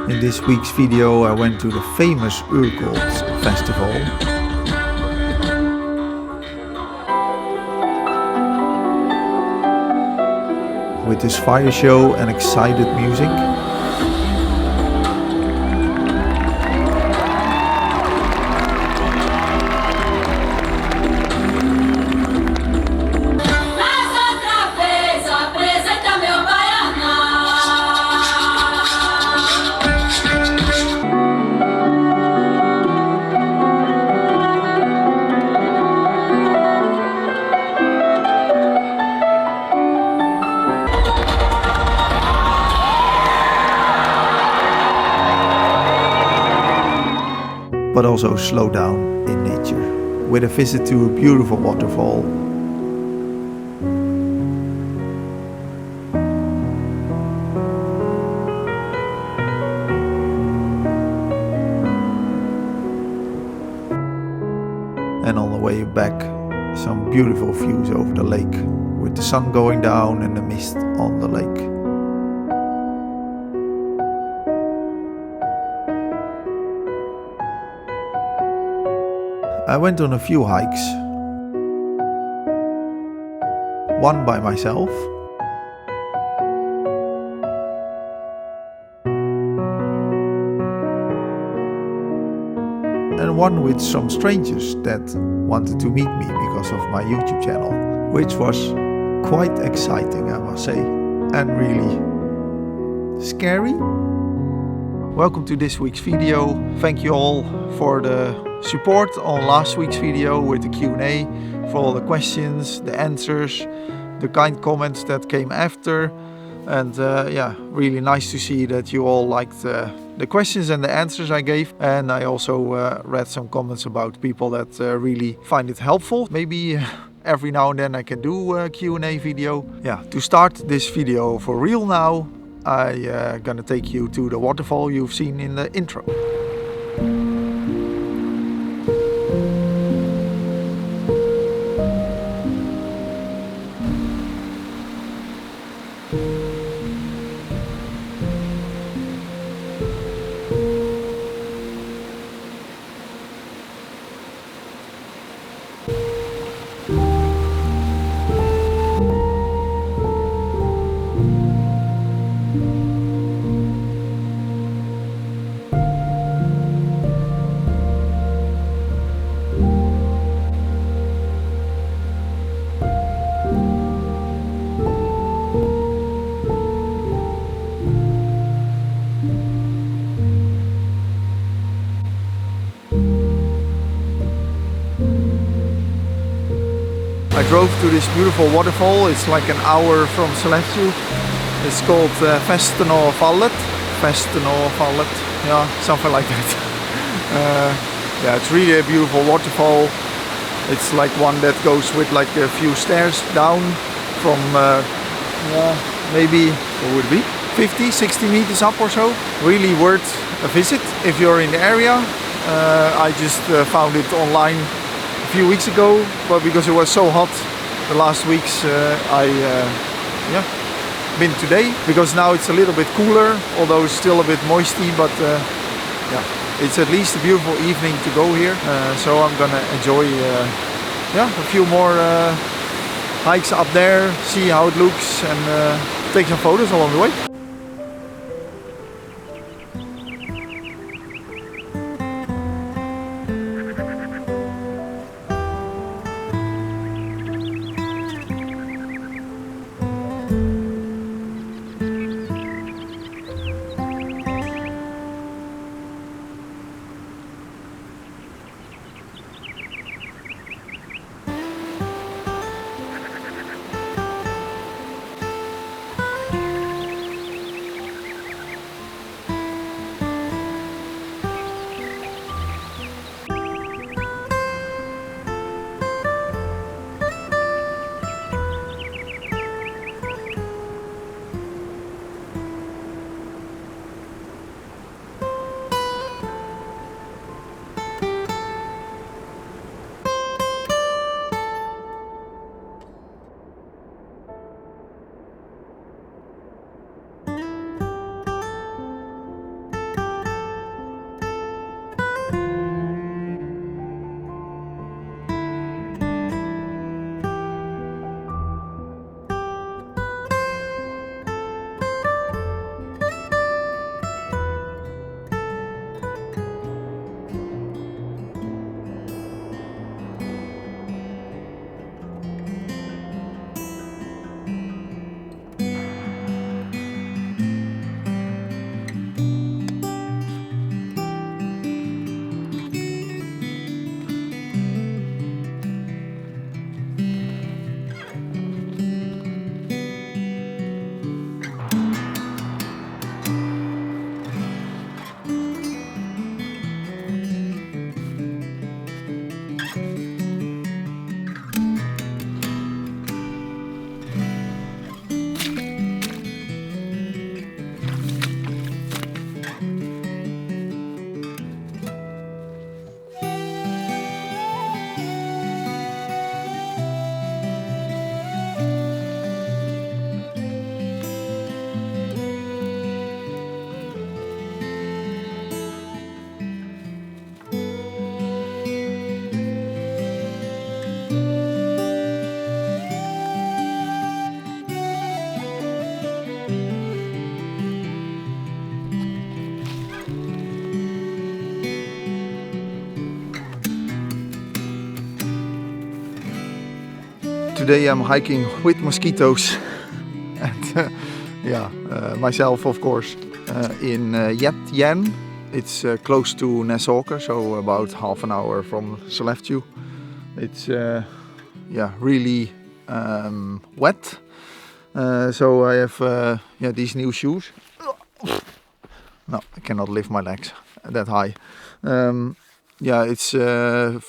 In this week's video I went to the famous Urkult Festival. With this fire show and excited music. But also slow down in nature with a visit to a beautiful waterfall. And on the way back, some beautiful views over the lake with the sun going down and the mist on the lake. I went on a few hikes, one by myself, and one with some strangers that wanted to meet me because of my YouTube channel, which was quite exciting, I must say, and really scary. Welcome to this week's video. Thank you all for the support on last week's video with the Q&A, for all the questions, the answers, the kind comments that came after. And yeah, really nice to see that you all liked the questions and the answers I gave. And I also read some comments about people that really find it helpful. Maybe every now and then I can do a Q&A video. Yeah, to start this video for real now, I'm gonna take you to the waterfall you've seen in the intro. I drove to this beautiful waterfall. It's like an hour from Sollefteå. It's called Fallet, yeah, something like that. Yeah, it's really a beautiful waterfall. It's like one that goes with like a few stairs down from maybe, what would it be, 50, 60 meters up or so. Really worth a visit if you're in the area. I just found it online a few weeks ago, but because it was so hot the last weeks, been today, because now it's a little bit cooler, although it's still a bit moisty, but yeah, it's at least a beautiful evening to go here. So I'm gonna enjoy a few more hikes up there, see how it looks, and take some photos along the way. today I'm hiking with mosquitoes and myself of course in Yat Yen. It's close to Nessoker, so about half an hour from Sollefteå. It's really wet. So I have these new shoes. No, I cannot lift my legs that high. It's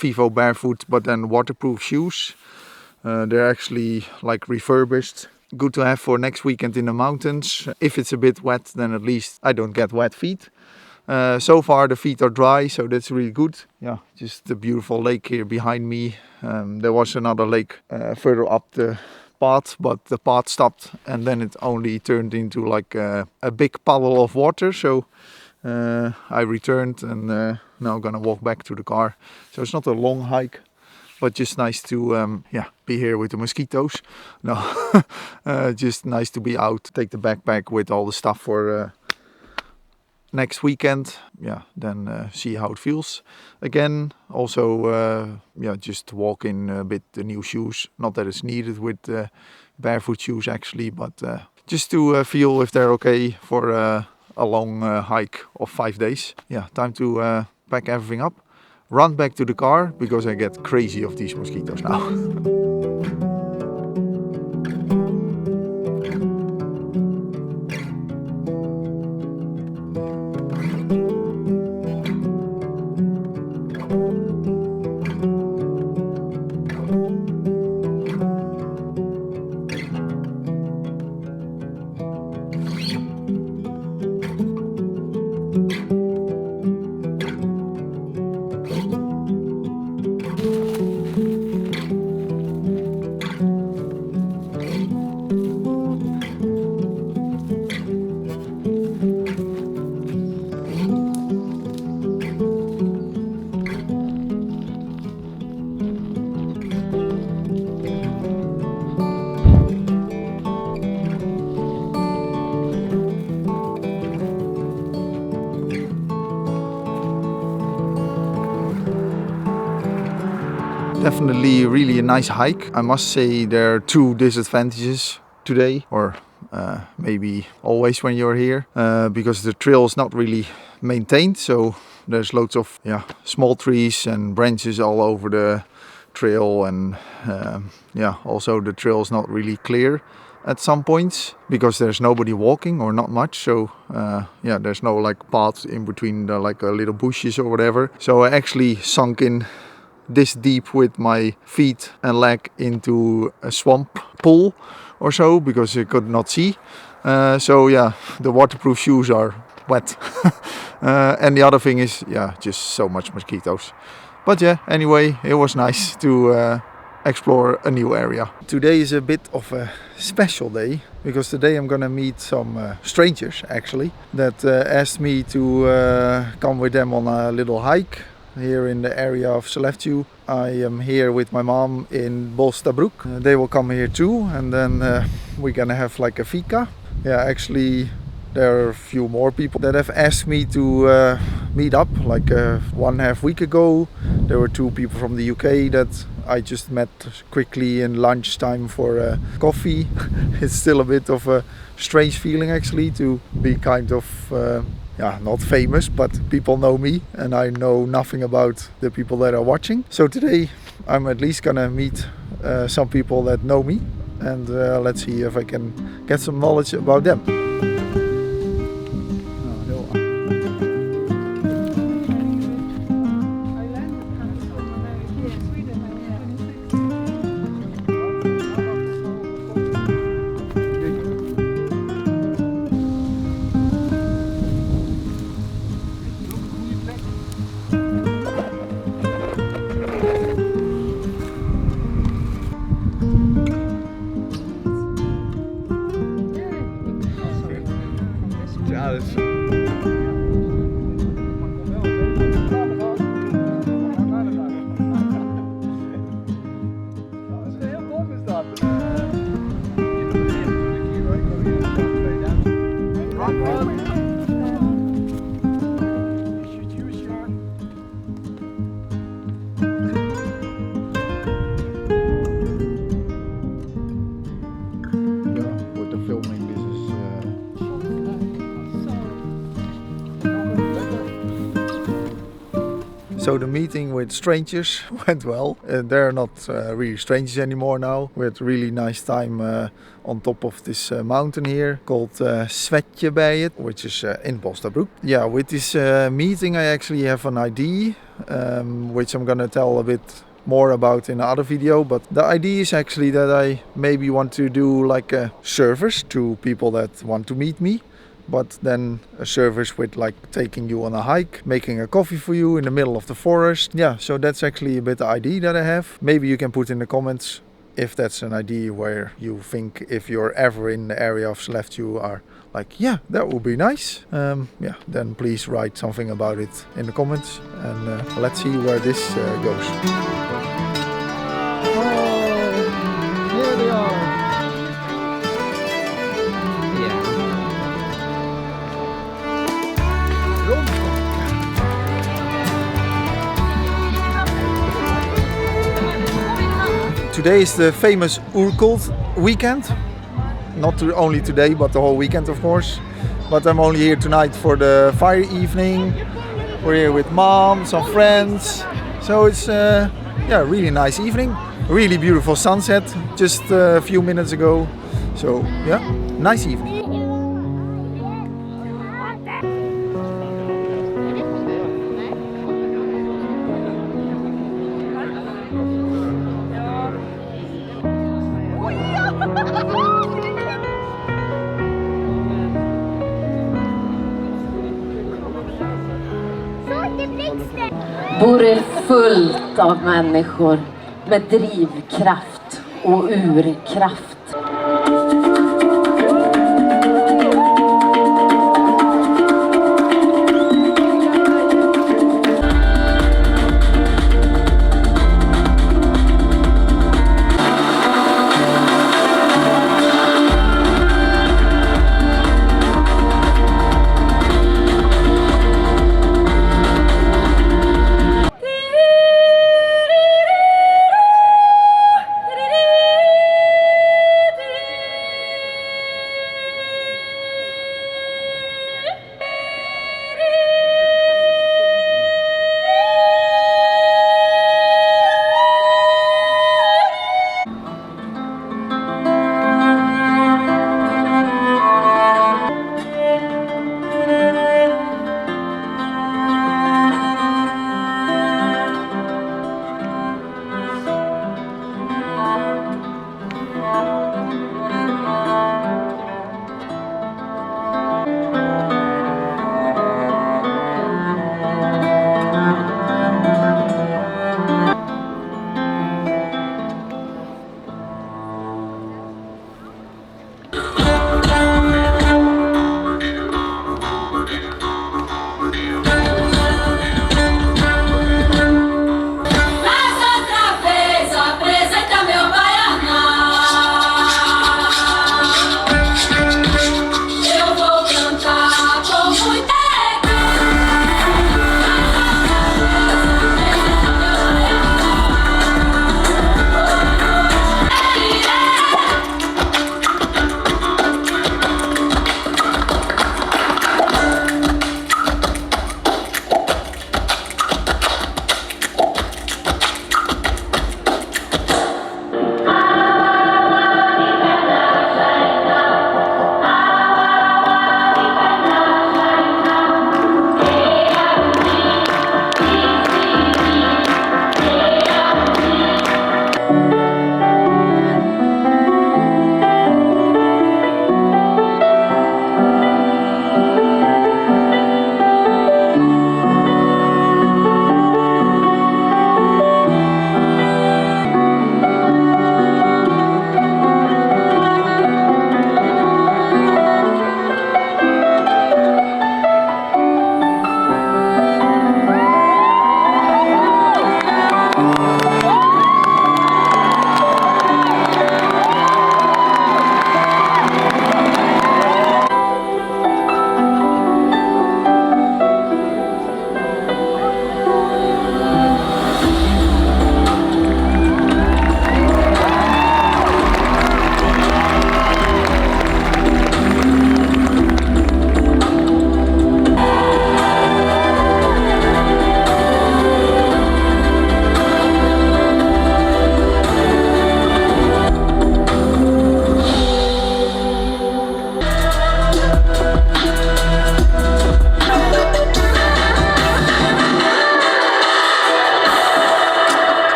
Vivo barefoot, but then waterproof shoes. They're actually like refurbished. Good to have for next weekend in the mountains. If it's a bit wet, then at least I don't get wet feet. So far the feet are dry, so that's really good. Yeah, just the beautiful lake here behind me. There was another lake further up the path, but the path stopped and then it only turned into like a big puddle of water. So I returned and now gonna walk back to the car. So it's not a long hike, but just nice to be here with the mosquitoes. No, just nice to be out, take the backpack with all the stuff for next weekend. Then see how it feels again. Also just walk in a bit the new shoes. Not that it's needed with barefoot shoes actually, but just to feel if they're okay for a long hike of 5 days. Yeah, time to pack everything up, run back to the car because I get crazy of these mosquitoes now. Definitely really a nice hike. I must say there are two disadvantages today, or maybe always when you're here, because the trail is not really maintained. So there's loads of small trees and branches all over the trail, and also the trail is not really clear at some points because there's nobody walking or not much. So there's no like path in between the like little bushes or whatever. So I actually sunk in this deep with my feet and leg into a swamp pool or so because I could not see. The waterproof shoes are wet. And the other thing is just so much mosquitoes. But anyway, it was nice to explore a new area. Today is a bit of a special day because today I'm gonna meet some strangers actually that asked me to come with them on a little hike here in the area of Sollefteå. I am here with my mom in Bolstabroek. They will come here too, and then we're gonna have like a fika. Actually there are a few more people that have asked me to meet up. Like 1.5 weeks ago there were 2 people from the UK that I just met quickly in lunchtime for coffee. It's still a bit of a strange feeling actually to be kind of not famous, but people know me and I know nothing about the people that are watching. So today I'm at least gonna meet some people that know me, and let's see if I can get some knowledge about them. So the meeting with strangers went well. They're not really strangers anymore now. We had a really nice time on top of this mountain here called Svetjeberget, which is in Bosterbroek. Yeah, with this meeting I actually have an idea, which I'm gonna tell a bit more about in another video. But the idea is actually that I maybe want to do like a service to people that want to meet me. But then a service with like taking you on a hike, making a coffee for you in the middle of the forest. Yeah, so that's actually a bit the idea that I have. Maybe you can put in the comments if that's an idea where you think, if you're ever in the area of Sleft, you are like, yeah, that would be nice. Yeah, then please write something about it in the comments, and let's see where this goes. Oh, here they are. Today is the famous Urkult weekend. Not only today, but the whole weekend, of course. But I'm only here tonight for the fire evening. We're here with mom, some friends. So it's yeah, really nice evening. Really beautiful sunset just a few minutes ago. So yeah, nice evening. Vore fullt av människor med drivkraft och urkraft.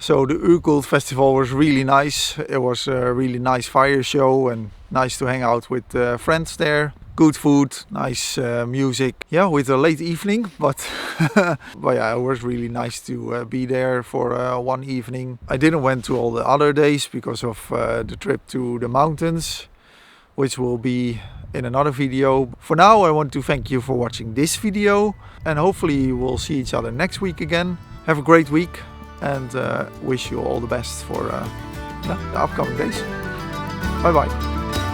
So the Urkult Festival was really nice. It was a really nice fire show and nice to hang out with friends there. Good food, nice music. Yeah, with a late evening, but but yeah, it was really nice to be there for one evening. I didn't went to all the other days because of the trip to the mountains, which will be in another video. For now, I want to thank you for watching this video, and hopefully we'll see each other next week again. Have a great week, and wish you all the best for the upcoming days. Bye bye.